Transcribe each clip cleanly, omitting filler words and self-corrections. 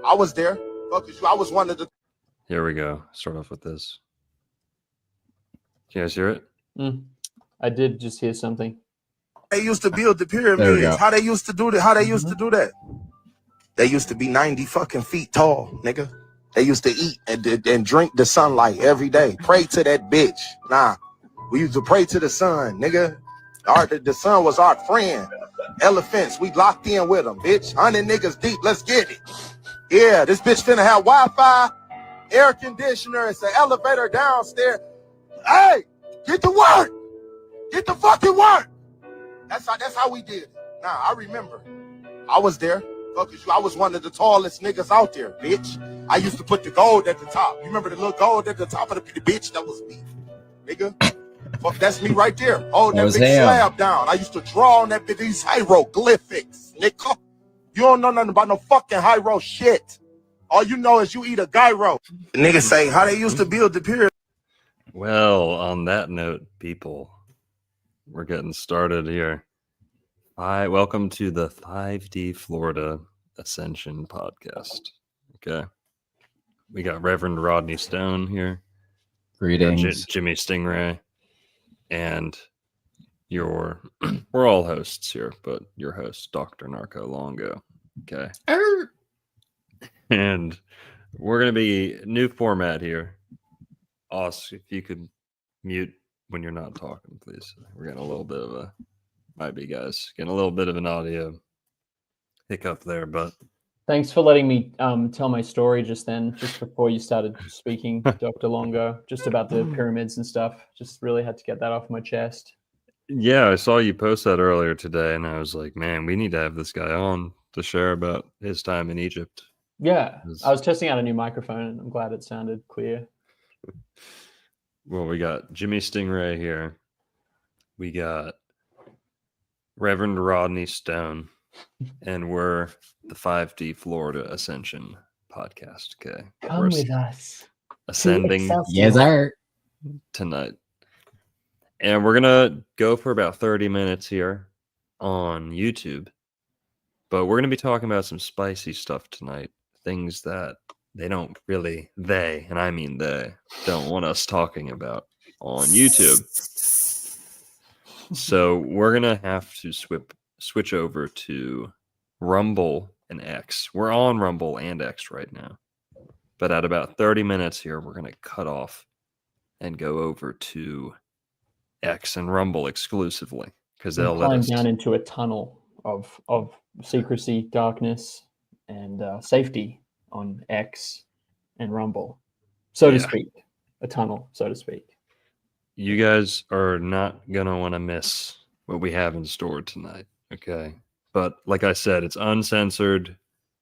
I was there. Fuck you. I was one of the. Here we go. Start off with this. Can you guys hear it? I did just hear something. They used to build the pyramids. How they used to do that? How they used to do that? They used to be 90 fucking feet tall, nigga. They used to eat and drink the sunlight every day. Pray to that bitch. Nah, we used to pray to the sun, nigga. The sun was our friend. Elephants, we locked in with them, bitch. 100 niggas deep, let's get it. Yeah, this bitch finna have Wi-Fi, air conditioner, it's an elevator downstairs. Hey, get to work. Get to fucking work. That's how we did it. Nah, I remember. I was there. Fuck you. I was one of the tallest niggas out there, bitch. I used to put the gold at the top. You remember the little gold at the top of the bitch? That was me, nigga. Fuck, that's me right there. Oh, that big slab down. I used to draw on that bit, these hieroglyphics, nigga. You don't know nothing about no fucking hiero shit. All you know is you eat a gyro. The niggas say how they used to build the pyramid. Well, on that note, people, we're getting started here. Hi, welcome to the 5D Florida Ascension podcast. Okay. We got Reverend Rodney Stone here. Greetings. Jimmy Stingray. And we're all hosts here, but your host, Dr. Narco Longo. Okay. And we're going to be new format here. Oz, if you could mute when you're not talking, please. We're getting a little bit of might be guys, getting a little bit of an audio hiccup there, but. Thanks for letting me tell my story just before you started speaking, Dr. Longo, just about the pyramids and stuff. Just really had to get that off my chest. Yeah, I saw you post that earlier today, and I was like, man, we need to have this guy on to share about his time in Egypt. Yeah, I was testing out a new microphone, and I'm glad it sounded clear. Well, we got Jimmy Stingray here. We got Reverend Rodney Stone. And we're the 5D Florida Ascension podcast. Okay. Come with us. Ascending yes, sir. Tonight. And we're going to go for about 30 minutes here on YouTube. But we're going to be talking about some spicy stuff tonight. Things that they, and I mean they, don't want us talking about on YouTube. So we're going to have to switch over to Rumble and X. We're on Rumble and X right now. But at about 30 minutes here, we're going to cut off and go over to X and Rumble exclusively. Because they'll let us down into a tunnel of secrecy, darkness, and safety on X and Rumble. So to speak. A tunnel, so to speak. You guys are not going to want to miss what we have in store tonight. Okay. But like I said, it's uncensored,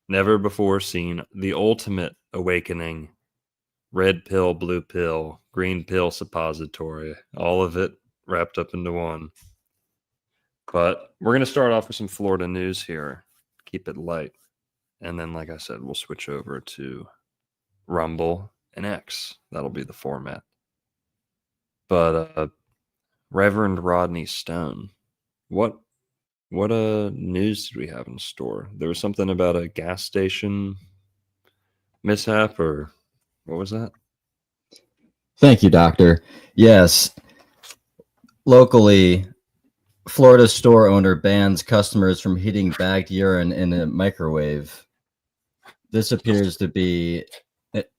never before seen, the ultimate awakening, red pill, blue pill, green pill suppository, all of it wrapped up into one. But we're going to start off with some Florida news here. Keep it light. And then, like I said, we'll switch over to Rumble and X. That'll be the format. But Reverend Rodney Stone, what news did we have in store? There was something about a gas station mishap, or what was that? Thank you, Doctor. Yes. Locally, Florida store owner bans customers from heating bagged urine in a microwave. This appears to be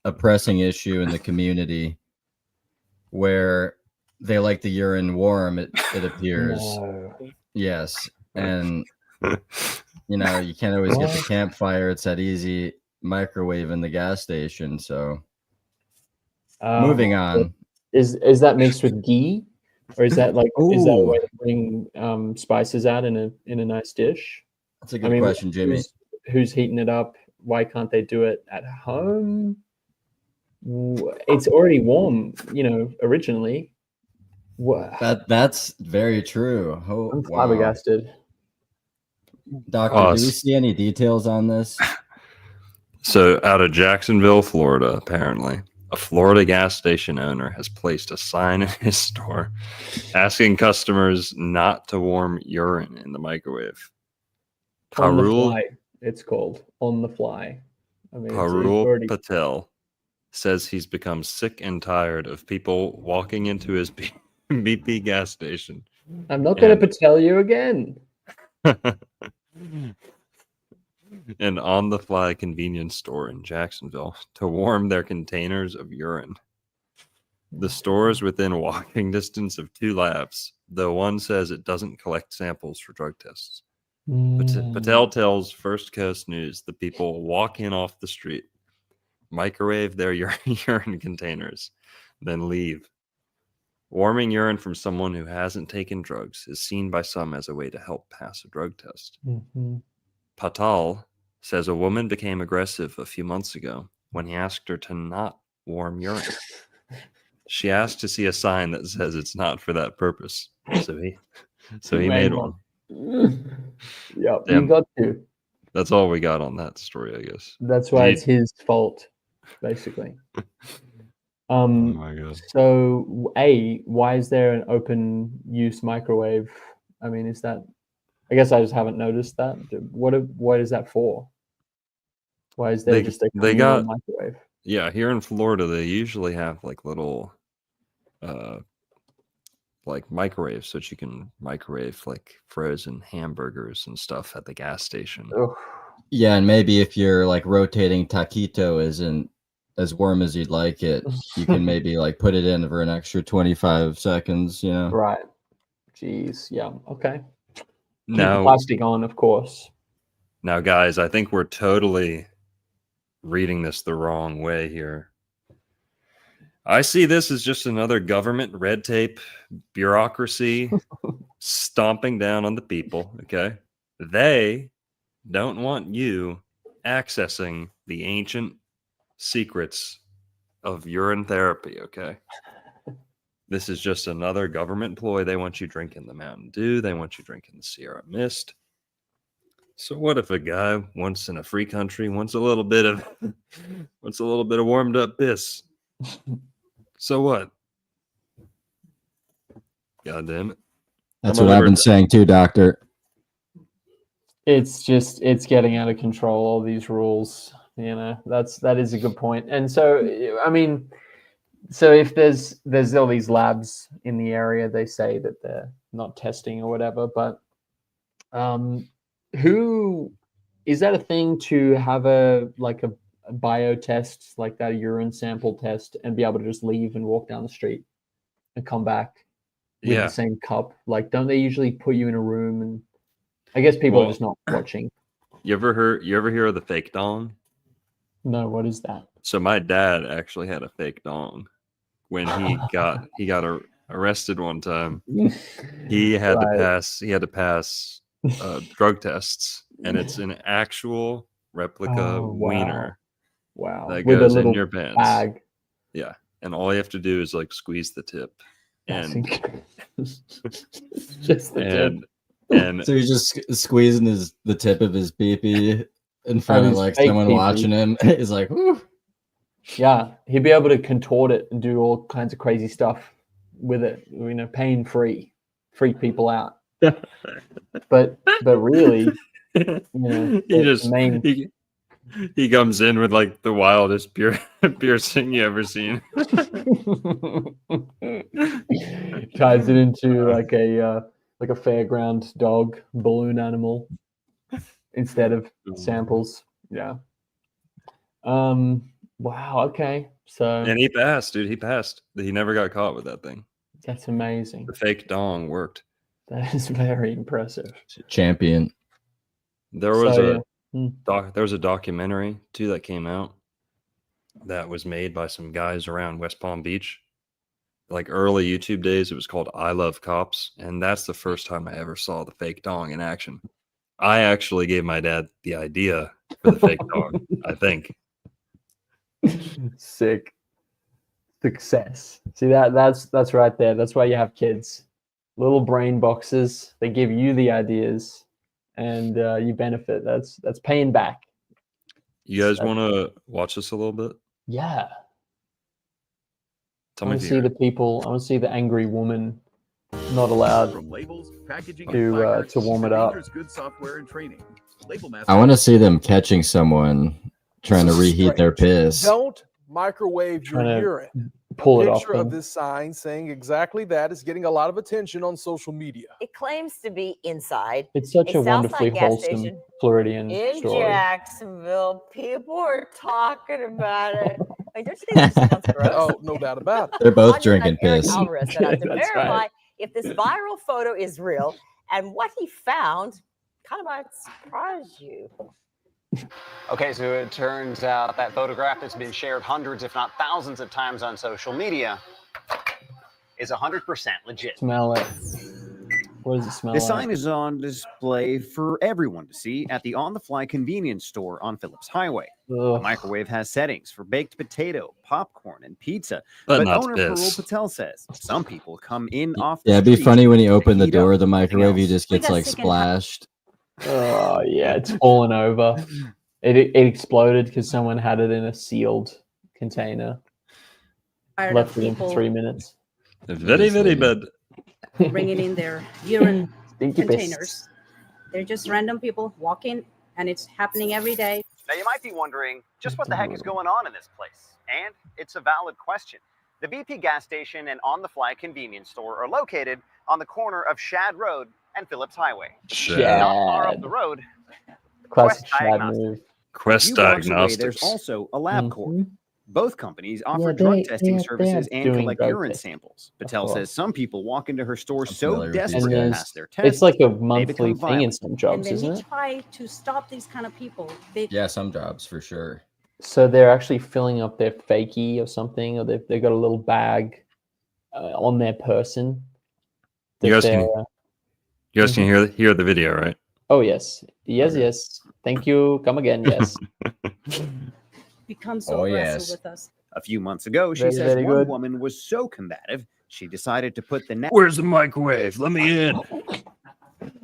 a pressing issue in the community where they like the urine warm, it appears. No. Yes. And, you can't always get the campfire. It's that easy microwave in the gas station. So moving on. Is that mixed with ghee? Or is that is that a way of putting spices out in a nice dish? That's a good question, Jimmy. Who's heating it up? Why can't they do it at home? It's already warm, originally. That's very true. I'm flabbergasted. Doctor, do we see any details on this? So out of Jacksonville, Florida, apparently, a Florida gas station owner has placed a sign in his store asking customers not to warm urine in the microwave. On the fly, it's called on the fly. I mean, it's Parul already. Patel says he's become sick and tired of people walking into his BP gas station. I'm not going to Patel you again. An on-the-fly convenience store in Jacksonville to warm their containers of urine. The store is within walking distance of 2 labs, though one says it doesn't collect samples for drug tests. Patel tells First Coast News the people walk in off the street, microwave their urine containers, then leave. Warming urine from someone who hasn't taken drugs is seen by some as a way to help pass a drug test. Patel says a woman became aggressive a few months ago when he asked her to not warm urine. She asked to see a sign that says it's not for that purpose. So he made one. Yep, Damn. you got to. That's all we got on that story, I guess. That's why it's his fault, basically. Oh my god. So, why is there an open use microwave? I mean, is that? I guess I just haven't noticed that. What is that for? Why is there just a communal microwave? Yeah, here in Florida, they usually have like little, like microwaves, so that you can microwave like frozen hamburgers and stuff at the gas station. Ugh. Yeah, and maybe if your like rotating taquito isn't as warm as you'd like it, you can maybe like put it in for an extra 25 seconds, you know? Right. Jeez. Yeah. Okay. Keep Now, the plastic on, of course. Now, guys, I think we're totally reading this the wrong way here. I see this as just another government red tape bureaucracy stomping down on the people, okay? They don't want you accessing the ancient secrets of urine therapy, okay? This is just another government ploy. They want you drinking the Mountain Dew. They want you drinking the Sierra Mist. So what if a guy once in a free country wants a little bit of warmed up piss? So what? God damn it. That's what I've been saying too, doctor. It's getting out of control, all these rules. You know, that is a good point. And so, I mean, so if there's all these labs in the area, they say that they're not testing or whatever, but who is that a thing to have a bio test like that, a urine sample test, and be able to just leave and walk down the street and come back with the same cup? Like, don't they usually put you in a room? And I guess people are just not watching. You ever hear of the fake dong? No, what is that? So my dad actually had a fake dong when he got arrested one time. He had to pass drug tests, and it's an actual replica wiener. Wow. That with goes a little in your pants. Bag. Yeah. And all you have to do is like squeeze the tip. And just the tip. And so he's just squeezing the tip of his pee-pee in front of like someone pee-pee. watching him. He's like, whoo. Yeah, he'd be able to contort it and do all kinds of crazy stuff with it, you know, pain-free, freak people out. but really, you know, he comes in with like the wildest piercing you ever seen. Ties it into like a fairground dog balloon animal instead of samples. Yeah. Wow. Okay. So. And he passed, dude. He passed. He never got caught with that thing. That's amazing. The fake dong worked. That is very impressive. Champion. There was a documentary too that came out that was made by some guys around West Palm Beach. Like early YouTube days, it was called I Love Cops, and that's the first time I ever saw the fake dong in action. I actually gave my dad the idea for the fake dong, I think. Sick. Success. See that's right there. That's why you have kids. Little brain boxes. They give you the ideas, and you benefit. That's paying back. You guys want to watch this a little bit? Yeah. I want to see the people. I want to see the angry woman not allowed From labels, packaging, to warm it up. Good software and training. I want to see them catching someone trying to This is reheat their strange. piss. Don't microwave your Trying to urine. pull it off Picture of them. this sign saying exactly that is getting a lot of attention on social media. It claims to be inside It's such a a wonderfully Southside gas wholesome station Floridian in story. Jacksonville. People are talking about it. Like, don't you think this sounds gross? Oh, no doubt about it. They're both On drinking Eric piss. Alvarez set out to That's verify right. if this viral photo is real, and what he found kind of might surprise you. Okay, so it turns out that photograph that's been shared hundreds, if not thousands of times on social media is 100% legit. Smell it. What does it smell The like? sign is on display for everyone to see at the On the Fly convenience store on Phillips Highway. The Ugh. microwave has settings for baked potato, popcorn, and pizza. But But not owner Parul piss. Patel says some people come in off the Yeah, it'd be street funny when you to open the heat door up of the microwave, he else. just We gets got like sick and tired. splashed. Oh yeah, it's fallen over. It exploded because someone had it in a sealed container. Tired of Left it in for people 3 minutes. Very, very bad. bringing in their urine Stinky piss. containers. They're just random people walking, and it's happening every day. Now, you might be wondering just what the heck is going on in this place. And it's a valid question. The BP gas station and On the Fly convenience store are located on the corner of Shad Road and Phillips Highway. Shad. Not far up Shad. the road, Classic Quest Shad Diagnostics. move. A Quest few blocks away, Diagnostics. there's also a LabCorp. Mhm. Both companies offer Yeah, drug they- testing they're services and doing collect drug urine testing. samples. Patel course. says some people walk into her store I'm so familiar with these desperate to guys. pass their test. It's like a become monthly thing in violent. some And jobs, when isn't we it? try to stop these kind of people, they Yeah, some jobs for sure. So they're actually filling up their fakie or something, or they've got a little bag on their person. You that guys can- they're- You guys can hear the video, right? Oh yes, yes, Okay. yes. Thank you. Come again. Yes. become so Oh, aggressive yes. with us. A few months ago, she Very, says very one good. woman was so combative, she decided to put the Where's the microwave? Let me in.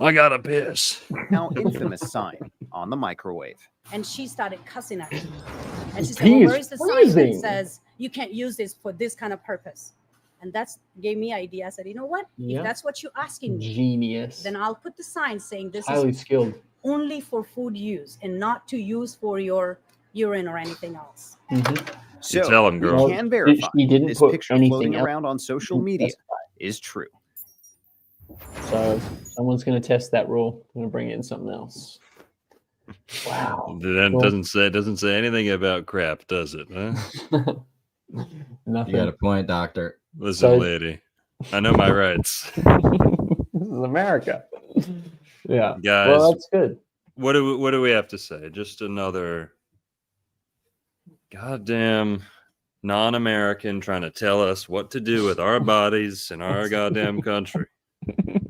I gotta piss. now infamous sign on the microwave. And she started cussing at me. And she His said, well, pee where is is the sign that freezing. says you can't use this for this kind of purpose? And that's gave me idea. I said, you know what? Yeah. If that's what you're asking me, Genius. then I'll put the sign saying this Highly is skilled. only for food use and not to use for your urine or anything else. Mhm. So tell 'em, we girl. can verify She didn't this put picture anything floating else. around on social media is true. So someone's going to test that rule. I'm going to bring in something else. Wow. That Well- doesn't say anything about crap, does it? Huh? You Nothing. got a point, doctor. Listen, So- lady, I know my rights. This is America. Yeah. Guys, Well, that's good. what do we have to say? Just another goddamn non-American trying to tell us what to do with our bodies in our goddamn country.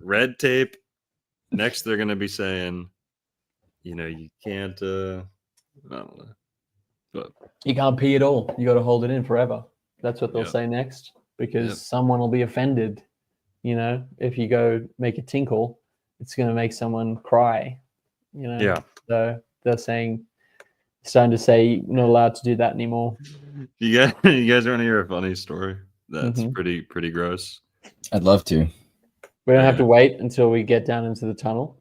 Red tape. Next, they're going to be saying, you can't. I don't know. But You can't pee at all. You got to hold it in forever. That's what they'll Yep. say next, because Yep. someone will be offended. If you go make a tinkle, it's going to make someone cry. yeah, So they're starting to say you're not allowed to do that anymore. you guys want to hear a funny story? That's Mhm. pretty gross. I'd love to. We don't have to Yeah. wait until we get down into the tunnel.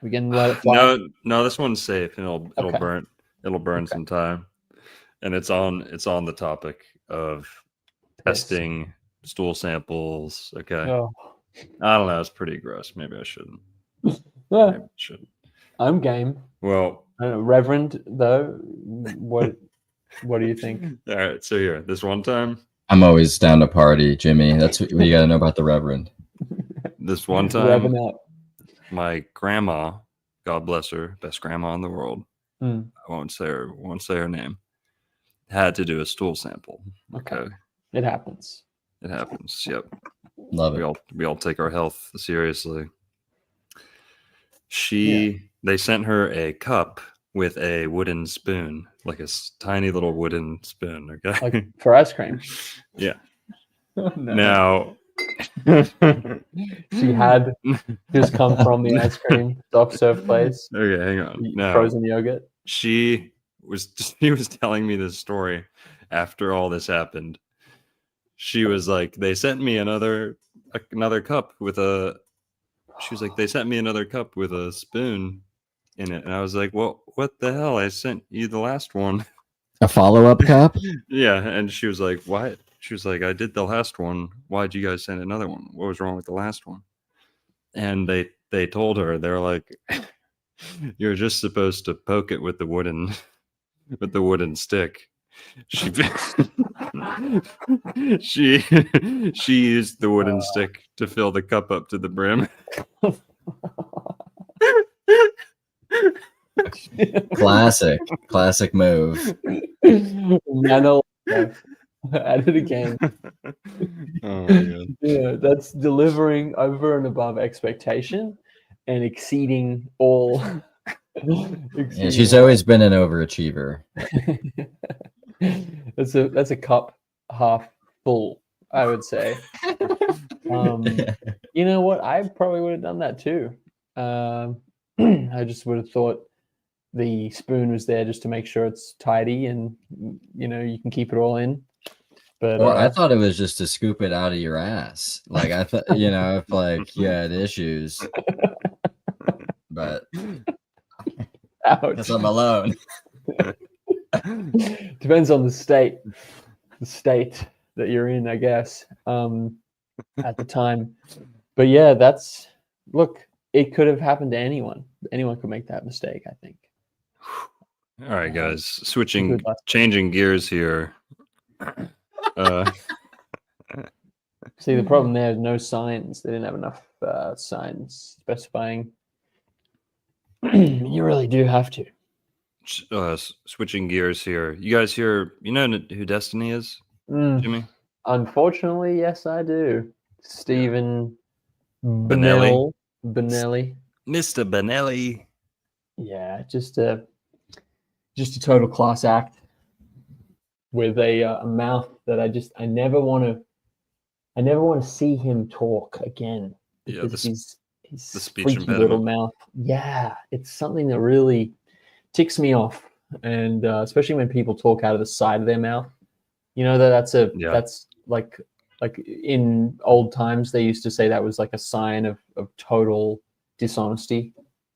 We can let it fly. No, this one's safe, and it'll Okay. burn. It'll burn some time, and it's on the topic of testing stool samples. Okay, Oh. I don't know. It's pretty gross. Maybe I shouldn't. Yeah, Maybe I shouldn't. I'm game. Well, Reverend, though, what do you think? all right. So here, this one time, I'm always down to party, Jimmy. That's what you got to know about the Reverend. this one time, Reverend out. my grandma, God bless her, best grandma in the world. Mm. I won't say her name. Had to do a stool sample. Okay. Okay, It happens. it happens. Yep. Love we it. all take our health seriously. They sent her a cup with a wooden spoon, like a tiny little wooden spoon. Okay. Like for ice cream. Yeah. Oh, no. Now, She had just come from the ice cream soft serve place. okay, hang on. Now, Frozen yogurt. she was telling me this story after all this happened. She was like, they sent me another cup with a. She was like, they sent me another cup with a spoon in it. And I was like, well, what the hell? I sent you the last one. A follow-up cup? Yeah. And she was like, why? She was like, I did the last one. Why'd you guys send another one? What was wrong with the last one? And they told her, they're like, you're just supposed to poke it with the wooden stick. She she used the wooden stick to fill the cup up to the brim. Classic move. Nano, at it again. Oh my god. Yeah, that's delivering over and above expectation and exceeding all. Yeah, she's always been an overachiever. That's a cup half full, I would say. You know what? I probably would have done that too. I just would have thought the spoon was there just to make sure it's tidy and you can keep it all in. But Or I thought it was just to scoop it out of your ass. Like I thought, if like you had issues. But ouch. because I'm alone. Depends on the state that you're in, I guess, at the time. But yeah, look, it could have happened to anyone. Anyone could make that mistake, I think. All right, guys, Good luck. changing gears here. See, the problem there is no signs. They didn't have enough signs specifying. You really do have to. Switching gears here. You guys here, you know who Destiny is, Jimmy? Unfortunately, yes, I do. Stephen Benelli. Benelli. Mr. Benelli. Yeah, just a total class act with a mouth that I never want to see him talk again. Yeah, Because the speech freaky little impediment. mouth. Yeah, it's something that really ticks me off, and especially when people talk out of the side of their mouth. That's like in old times they used to say that was like a sign of total dishonesty,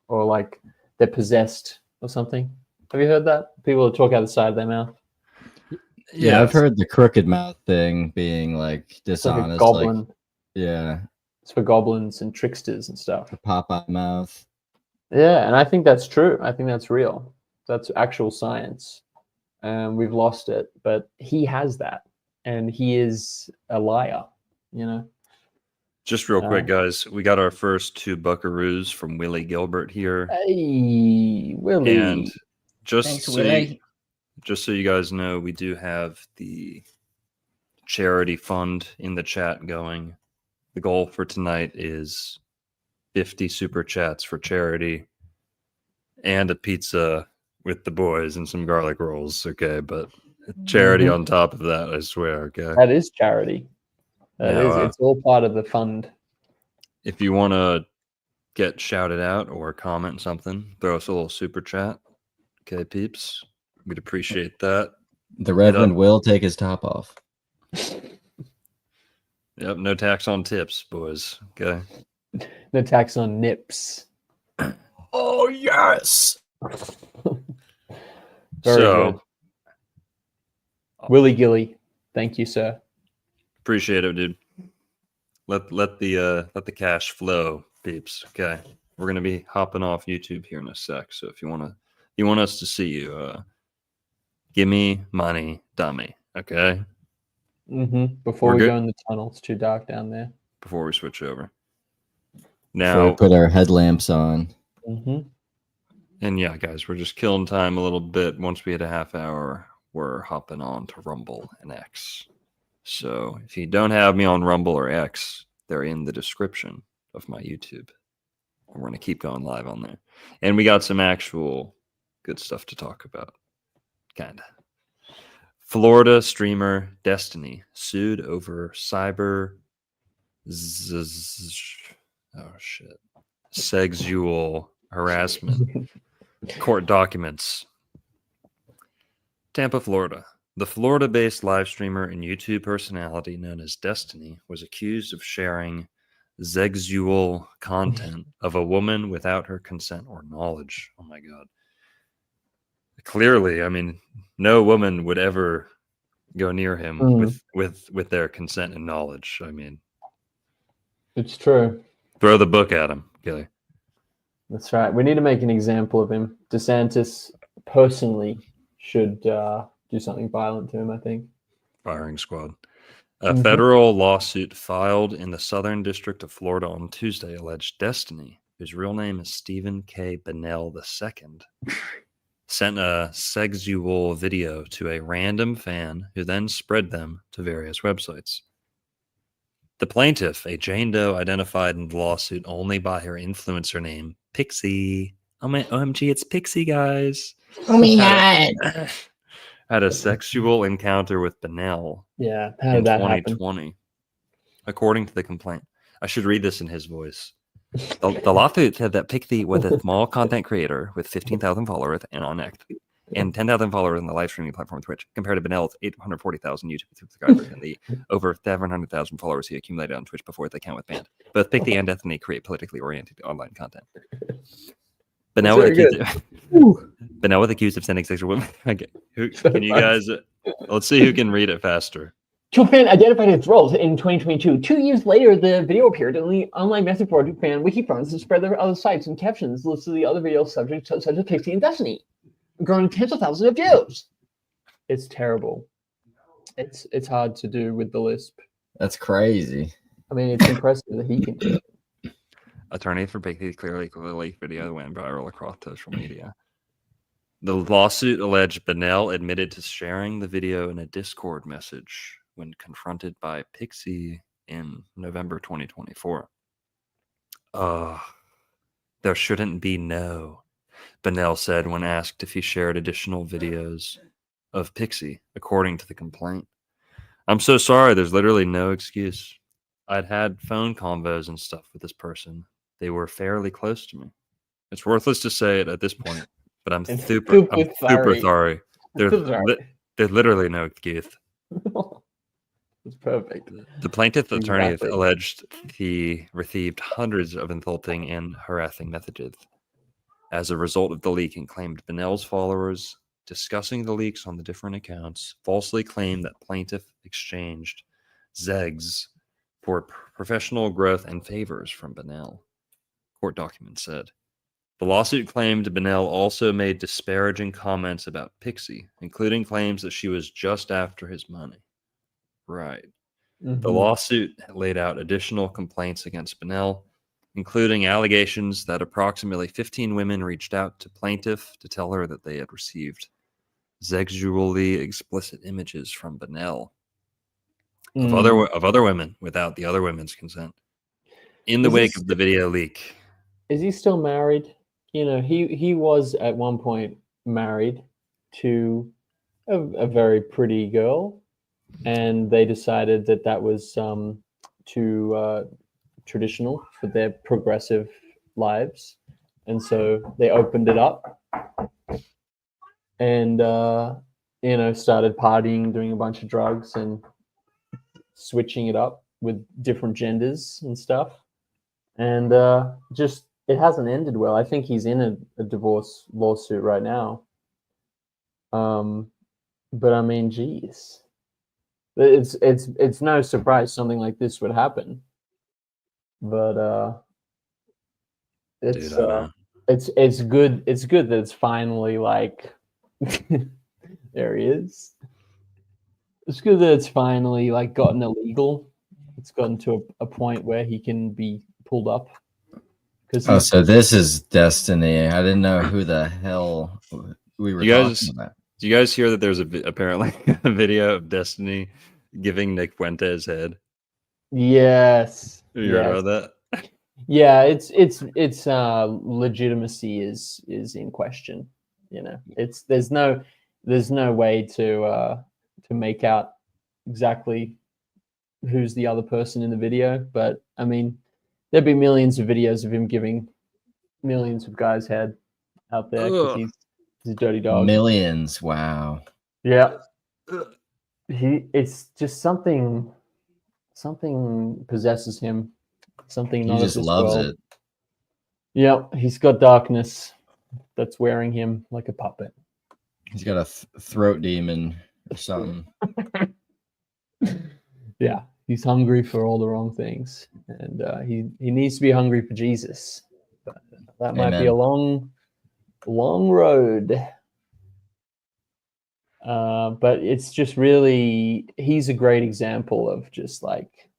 or like they're possessed or something. Have you heard that? People talk out the side of their mouth. Yeah, I've heard the crooked mouth thing being like dishonest. Like a goblin. Yeah. It's for goblins and tricksters and stuff. The pop-out mouth. Yeah, and I think that's true. I think that's real. That's actual science. We've lost it, but he has that, and he is a liar. Just real quick, guys, we got our first 2 buckaroos from Willie Gilbert here. Hey, Willie. And Thanks, Willie. Just so you guys know, we do have the charity fund in the chat going. The goal for tonight is 50 super chats for charity and a pizza with the boys and some garlic rolls. Okay, but charity on top of that, I swear. Okay, that is charity. It's all part of the fund. If you want to get shouted out or comment something, throw us a little super chat. Okay, peeps, we'd appreciate that. The Reverend will take his top off. Yep, no tax on tips, boys. Okay. No tax on nips. Oh yes. Very good. Willie Gilly, thank you, sir. Appreciate it, dude. Let the cash flow, peeps. Okay, we're gonna be hopping off YouTube here in a sec. So if you want us to see you, give me money, dummy. Okay. Before we go in the tunnel, it's too dark down there. Before we switch over. Now Now we put our headlamps on. And yeah, guys, we're just killing time a little bit. Once we hit a half hour, we're hopping on to Rumble and X. So if you don't have me on Rumble or X, they're in the description of my YouTube. We're going to keep going live on there. And we got some actual good stuff to talk about. Kind of. Florida streamer Destiny sued over sexual harassment. Court documents. Tampa, Florida. The Florida-based live streamer and YouTube personality known as Destiny was accused of sharing sexual content of a woman without her consent or knowledge. Oh my God. Clearly, I mean, no woman would ever go near him with their consent and knowledge. I mean, It's true. throw the book at him, Gilly. That's right. We need to make an example of him. DeSantis personally should do something violent to him, I think. Firing squad. A federal lawsuit filed in the Southern District of Florida on Tuesday alleged Destiny, whose real name is Stephen K. Bennell II, sent a sexual video to a random fan who then spread them to various websites. The plaintiff, a Jane Doe identified in the lawsuit only by her influencer name, Pixie. Oh my OMG, it's Pixie, guys. Oh my God. Had a sexual encounter with Bennell Yeah, how in did that happen? 2020. According to the complaint. I should read this in his voice. The lawsuit said that Pixie was a small content creator with 15,000 followers and on X, and 10,000 followers on the live streaming platform Twitch, compared to Bennell's 840,000 YouTube subscribers and the over 700,000 followers he accumulated on Twitch before the account was banned. Both Pixie and Destiny create politically oriented online content. Bennell was accused of sending sexual women. Okay. Can you guys? Let's see who can read it faster. Two fan identified its roles in 2022. 2 years later, the video appeared on the online message board fan wiki forums and spread their other sites and captions listed the other video subjects such as Pixie and Destiny, growing tens of thousands of views. It's terrible. It's hard to do with the Lisp. That's crazy. I mean, it's impressive that he can do it. Attorney for Pixie's clearly leaked video went viral across social media. The lawsuit alleged Bennell admitted to sharing the video in a Discord message when confronted by Pixie in November 2024. There shouldn't be no, Bennell said when asked if he shared additional videos of Pixie, according to the complaint. I'm so sorry, there's literally no excuse. I'd had phone convos and stuff with this person. They were fairly close to me. It's worthless to say it at this point, but I'm super sorry. There's literally no excuse. It's perfect. The plaintiff's attorney alleged he received hundreds of insulting and harassing messages as a result of the leak and claimed Bennell's followers, discussing the leaks on the different accounts, falsely claimed that plaintiff exchanged Zegs for professional growth and favors from Bennell. Court documents said. The lawsuit claimed Bennell also made disparaging comments about Pixie, including claims that she was just after his money. Right. The lawsuit laid out additional complaints against Bennell, including allegations that approximately 15 women reached out to plaintiff to tell her that they had received sexually explicit images from Bennell of other women without the other women's consent in the wake of the video leak. Is he still married? You know, he was at one point married to a very pretty girl, and they decided that that was too traditional for their progressive lives, and so they opened it up and you know, started partying, doing a bunch of drugs and switching it up with different genders and stuff, and just it hasn't ended well. I think he's in a divorce lawsuit right now. But I mean, geez, it's no surprise something like this would happen. But it's good. It's good that it's finally like there he is. It's good that it's finally like gotten illegal. It's gotten to a point where he can be pulled up. Oh, so this is Destiny. I didn't know who the hell we were talking about. Do you guys hear that there's apparently a video of Destiny giving Nick Fuentes head? Yes. You heard about that? Yeah, it's legitimacy is in question. You know, there's no way to make out exactly who's the other person in the video, but I mean, there'd be millions of videos of him giving millions of guys head out there because he's a dirty dog. Millions, wow. Yeah. It's just something possesses him something He not just of this loves world. it. Yep, he's got darkness that's wearing him like a puppet. He's got a throat demon or something. Yeah, he's hungry for all the wrong things, and he needs to be hungry for Jesus. But that might be a long road. But it's just really, he's a great example of just like,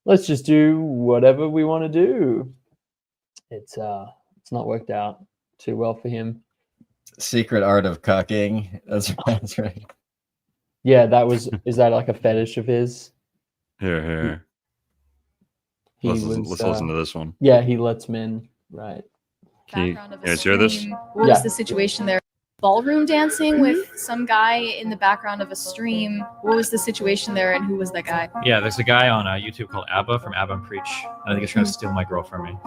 let's just do whatever we want to do. It's not worked out too well for him. Secret art of cucking. That's right. Yeah, is that like a fetish of his? Here. Let's listen to this one. Yeah, he lets men, right. Can you guys hear this? What was the situation there? Ballroom dancing with some guy in the background of a stream. What was the situation there, and who was that guy? Yeah, there's a guy on YouTube called Abba from Abba and Preach. I think he's trying to steal my girl from me.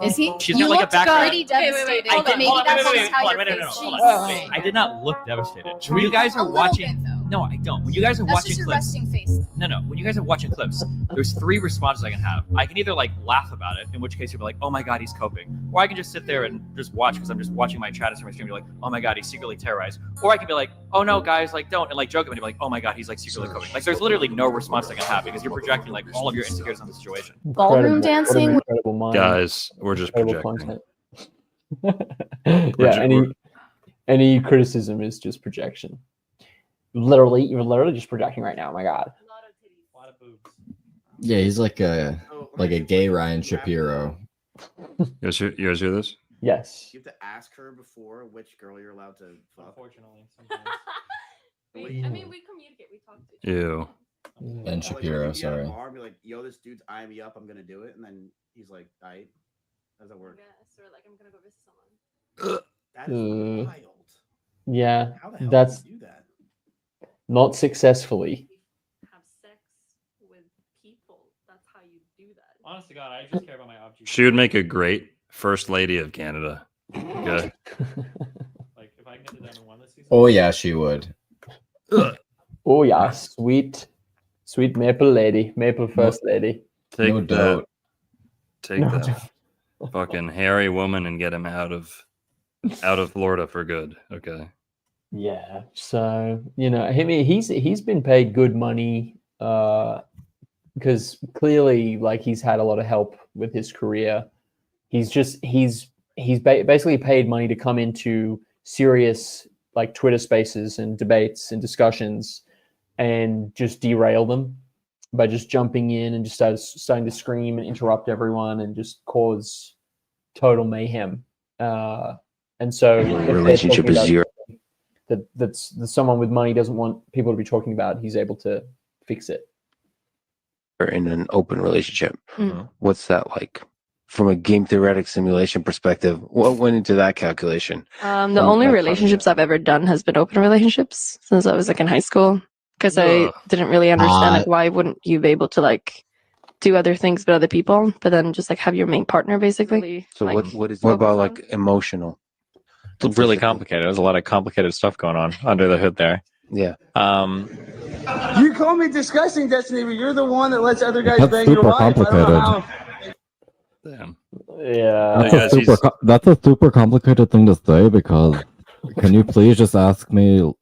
Is he? She's you got like a looked background. pretty devastated. I did, Maybe that's how your face hold on. I did not look devastated. When you guys are watching, no, I don't. When you guys are That's watching just your clips, resting face. no. When you guys are watching clips, there's 3 responses I can have. I can either like laugh about it, in which case you'll be like, "Oh my god, he's coping," or I can just sit there and just watch because I'm just watching my chat from my stream. You're like, "Oh my god, he's secretly terrorized," or I can be like, "Oh no, guys, like don't," and like joke about it, and be like, "Oh my god, he's like secretly coping." Like there's literally no response I can have because you're projecting like all of your insecurities on the situation. Ballroom dancing. Incredible mind. Guys, we're just projecting. Yeah, any criticism is just projection. You're literally just projecting right now. Oh my god. Yeah, he's like a gay Ryan Shapiro. You guys hear this? Yes. You have to ask her before which girl you're allowed to fuck. Unfortunately, I mean, we communicate. We talk to each Ew. Ben Shapiro, sorry. Bar, be like, yo, this dude's eyeing me up. I'm gonna do it, and then he's like, "Aight." How does that work? Yes, or like I'm gonna go visit someone. That is wild. Yeah, How the hell that's do you do that? not successfully. Have sex with people. That's how you do that. Honest to God, I just care about my object. She would make a great first lady of Canada. Okay. Like if I can get to Diamond 1 this season. Oh yeah, she would. Oh yeah, sweet maple lady, maple first lady. Take No that. doubt. Take that fucking hairy woman and get him out of Florida for good. Okay. Yeah. So he's been paid good money because clearly like he's had a lot of help with his career. He's basically paid money to come into serious like Twitter spaces and debates and discussions and just derail them by just jumping in and just starting to scream and interrupt everyone and just cause total mayhem. And so relationship is zero. That's someone with money doesn't want people to be talking about, he's able to fix it. In an open relationship. What's that like? From a game theoretic simulation perspective, what went into that calculation? The only relationships I've ever done has been open relationships since I was like in high school, because I didn't really understand like why wouldn't you be able to like do other things with other people, but then just like have your main partner basically. So like, what about like emotional? It's really complicated. There's a lot of complicated stuff going on under the hood there. Yeah. You call me disgusting, Destiny, but you're the one that lets other guys That's bang your super wife. I don't know complicated. how. Damn. Yeah. That's a super complicated thing to say because can you please just ask me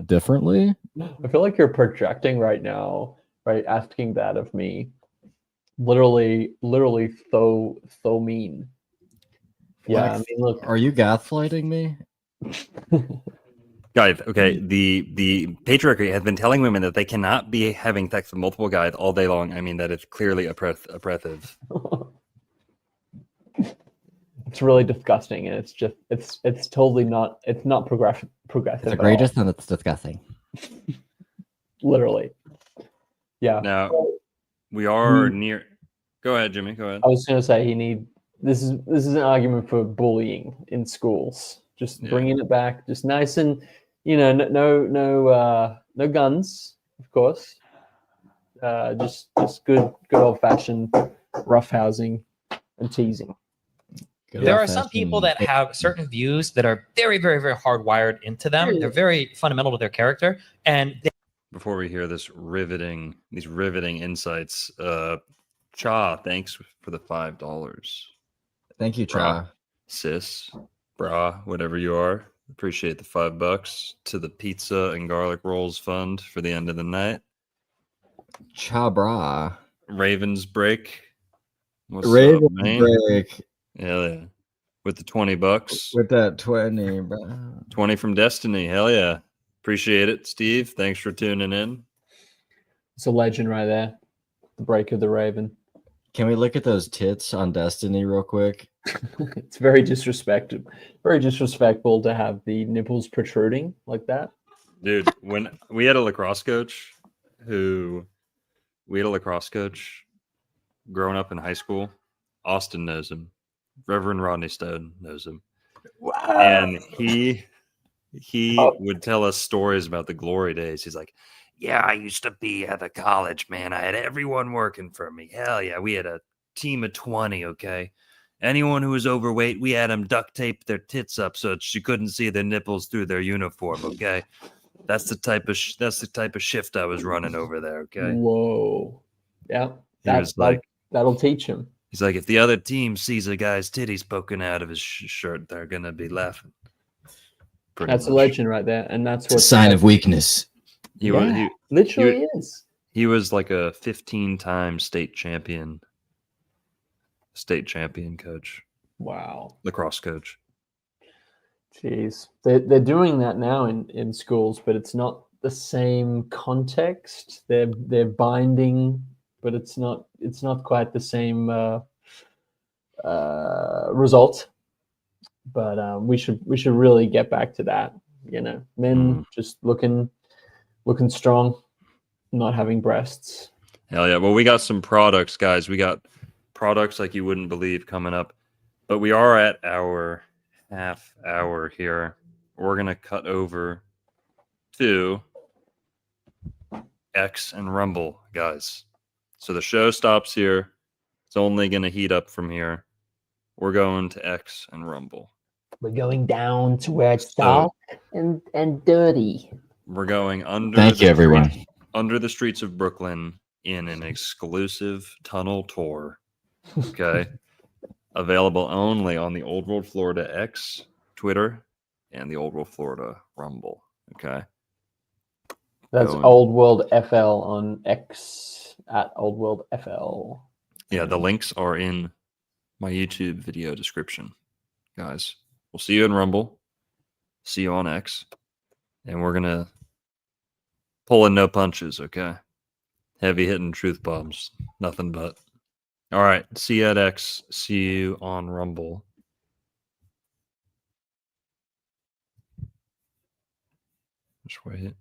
differently? I feel like you're projecting right now, right? Asking that of me. Literally so mean. Yeah, Like, I mean, look. Are you gaslighting me? Guys, okay, the patriarchy has been telling women that they cannot be having sex with multiple guys all day long. I mean, that it's clearly oppressive. It's really disgusting, and it's totally not. It's not progressive. It's the greatest and it's disgusting. Literally. Yeah. Now we are near. Go ahead, Jimmy. Go ahead. I was going to say this is an argument for bullying in schools. Just bringing it back, just nice and no guns, of course. Just good old fashioned roughhousing and teasing. There are some people that have certain views that are very, very, very hardwired into them. They're very fundamental to their character. And before we hear these riveting insights, Cha, thanks for the $5. Thank you, Brah, Cha. sis, brah, whatever you are. Appreciate the $5 to the pizza and garlic rolls fund for the end of the night. Cha bra. Ravens break. What's Ravens up, man? break. Hell yeah. With the $20. With that 20, bro. 20 from Destiny. Hell yeah. Appreciate it, Steve. Thanks for tuning in. It's a legend right there. The break of the Raven. Can we look at those tits on Destiny real quick? It's very disrespectful. Very disrespectful to have the nipples protruding like that. Dude, when we had a lacrosse coach growing up in high school. Austin knows him. Reverend Rodney Stone knows him. Wow. And he would tell us stories about the glory days. He's like, yeah, I used to be at the college, man. I had everyone working for me. Hell yeah. We had a team of 20, okay? Anyone who was overweight, we had them duct tape their tits up so you couldn't see their nipples through their uniform, okay? That's the type of shift I was running over there, okay? Whoa. Yeah. That'll teach him. He's like, if the other team sees a guy's titties poking out of his shirt, they're going to be laughing. That's a legend right there. And that's It's a sign of weakness. He literally is. He was like a 15-time state champion coach. Wow. Lacrosse coach. Jeez. They're doing that now in schools, but it's not the same context. They're binding, but it's not quite the same result. But we should really get back to that. You know, men just looking strong, not having breasts. Hell yeah. Well, we got some products, guys. We got products like you wouldn't believe coming up. But we are at our half hour here. We're going to cut over to X and Rumble, guys. So the show stops here. It's only going to heat up from here. We're going to X and Rumble. We're going down to where it's dark and dirty. We're going under. Thank you, everyone. Under the streets of Brooklyn in an exclusive tunnel tour. Okay. Available only on the Old World Florida X, Twitter, and the Old World Florida Rumble. Okay. That's Old World FL on X at Old World FL. Yeah, the links are in my YouTube video description, guys. We'll see you in Rumble. See you on X. And we're going to pull in no punches, okay? Heavy hitting truth bombs. Nothing but. All right. See you at X. See you on Rumble. Just wait.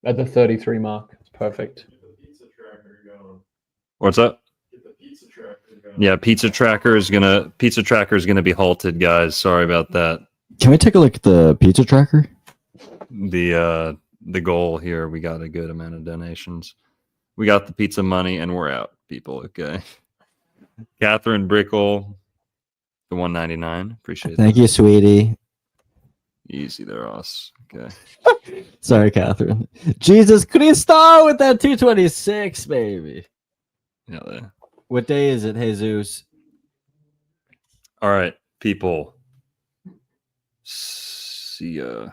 At the 33 mark. It's perfect. What's up? Yeah, Pizza Tracker is gonna be halted, guys. Sorry about that. Can we take a look at the pizza tracker? The goal here, we got a good amount of donations. We got the pizza money and we're out, people. Okay. Catherine Brickle, the 199. Appreciate Thank you, sweetie. Easy there, Ross. Okay. Sorry, Catherine. Jesus Christo with that 226, baby. Yeah. What day is it, Jesus? All right, people. See ya.